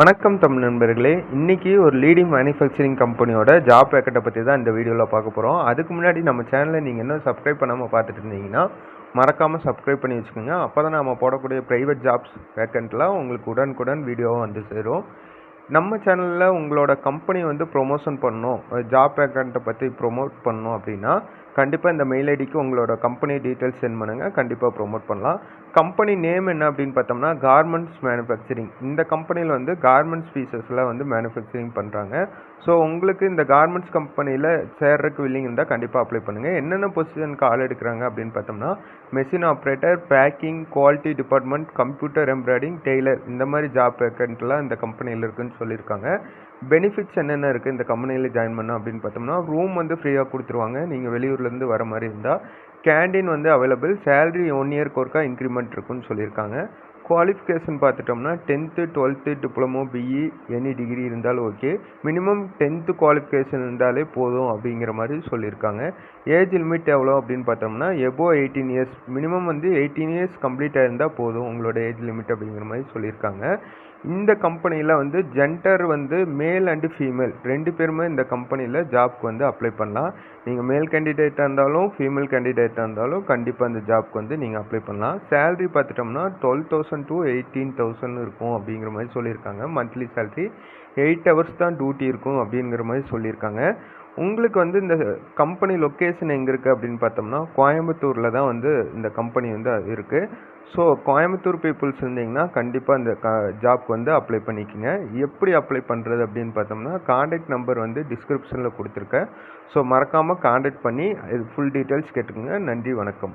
வணக்கம் தமிழ் நண்பர்களே. இன்றைக்கி ஒரு லீடிங் மேனுஃபேக்சரிங் கம்பெனியோட ஜாப் வேக்கண்ட்டை பற்றி தான் இந்த வீடியோவில் பார்க்க போகிறோம். அதுக்கு முன்னாடி நம்ம சேனலை நீங்கள் இன்னும் சப்ஸ்கிரைப் பண்ணாமல் பார்த்துட்டு இருந்தீங்கன்னா மறக்காமல் சப்ஸ்கிரைப் பண்ணி வச்சுக்கோங்க. அப்போ தான் நம்ம போடக்கூடிய ப்ரைவேட் ஜாப்ஸ் வேக்கண்ட்லாம் உங்களுக்கு உடனுக்குடன் வீடியோவும் வந்து சேரும். நம்ம சேனலில் உங்களோட கம்பெனி வந்து ப்ரொமோஷன் பண்ணணும், ஜாப் வேக்கண்ட்டை பற்றி ப்ரொமோட் பண்ணணும் அப்படின்னா கண்டிப்பாக இந்த மெயில் ஐடிக்கு உங்களோட கம்பெனி டீட்டெயில்ஸ் சென்ட் பண்ணுங்கள். கண்டிப்பாக ப்ரொமோட் பண்ணலாம். கம்பெனி நேம் என்ன அப்படின்னு பார்த்தோம்னா கார்மெண்ட்ஸ் மேனுஃபேக்சரிங். இந்த கம்பெனியில் வந்து கார்மெண்ட்ஸ் பீசஸில் வந்து மேனுஃபேக்சரிங் பண்ணுறாங்க. ஸோ உங்களுக்கு இந்த கார்மெண்ட்ஸ் கம்பெனியில் சேர்றதுக்கு வில்லிங் இருந்தால் கண்டிப்பாக அப்ளை பண்ணுங்கள். என்னென்ன பொசிஷனுக்கு ஆள் எடுக்கிறாங்க அப்படின்னு பார்த்தோம்னா machine operator, packing, quality department, computer embroidering, tailor, இந்த மாதிரி ஜாப் வேக்கண்ட்லாம் இந்த கம்பெனியில் இருக்குதுன்னு சொல்லியிருக்காங்க. பெனிஃபிட்ஸ் என்னென்ன இருக்குது இந்த கம்பெனியில் ஜாயின் பண்ணோம் அப்படின்னு பார்த்தோம்னா ரூம் வந்து ஃப்ரீயாக கொடுத்துருவாங்க நீங்கள் வெளியூர்லேருந்து வர மாதிரி இருந்தால். கேண்டீன் வந்து அவைலபிள். சேலரி 1 இயர்க்கு ஒருக்கா இன்க்ரிமெண்ட் இருக்குன்னு சொல்லியிருக்காங்க. குவாலிஃபிகேஷன் பார்த்துட்டோம்னா 10th 12th diploma, BE, any degree இருந்தாலும் ஓகே. மினிமம் 10th குவாலிஃபிகேஷன் இருந்தாலே போதும் அப்படிங்கிற மாதிரி சொல்லியிருக்காங்க. ஏஜ் லிமிட் எவ்வளோ அப்படின்னு பார்த்தோம்னா எபோவ் 18 இயர்ஸ், மினிமம் வந்து 18 இயர்ஸ் கம்ப்ளீட் ஆகிருந்தால் போதும் உங்களோட ஏஜ் லிமிட் அப்படிங்கிற மாதிரி சொல்லியிருக்காங்க. இந்த கம்பெனியில் வந்து ஜெண்டர் வந்து மேல் அண்டு ஃபீமேல் 2 பேருமே இந்த கம்பெனியில் ஜாப்க்கு வந்து அப்ளை பண்ணலாம். நீங்கள் மேல் கேண்டிடேட்டாக இருந்தாலும் ஃபீமேல் கேண்டிடேட்டாக இருந்தாலும் கண்டிப்பாக இந்த ஜாப்க்கு வந்து நீங்கள் அப்ளை பண்ணலாம். சேலரி பார்த்துட்டோம்னா 12,000 to 18,000 இருக்கும் அப்படிங்கிற மாதிரி சொல்லியிருக்காங்க. மந்த்லி சேலரி 8 hours தான் டியூட்டி இருக்கும் அப்படிங்கிற மாதிரி சொல்லியிருக்காங்க. உங்களுக்கு வந்து இந்த கம்பெனி லொக்கேஷன் எங்கே இருக்குது அப்படின்னு பார்த்தோம்னா கோயம்புத்தூரில் தான் வந்து இந்த கம்பெனி வந்து இருக்குது. ஸோ கோயம்புத்தூர் பீப்புள்ஸ் இருந்தீங்கன்னா கண்டிப்பாக இந்த ஜாப்க்கு வந்து அப்ளை பண்ணிக்கோங்க. எப்படி அப்ளை பண்ணுறது அப்படின்னு பார்த்தோம்னா காண்டாக்ட் நம்பர் வந்து டிஸ்கிரிப்ஷனில் கொடுத்துருக்கேன். ஸோ மறக்காமல் காண்டாக்ட் பண்ணி இது ஃபுல் டீட்டெயில்ஸ் கேட்டுக்கோங்க. நன்றி, வணக்கம்.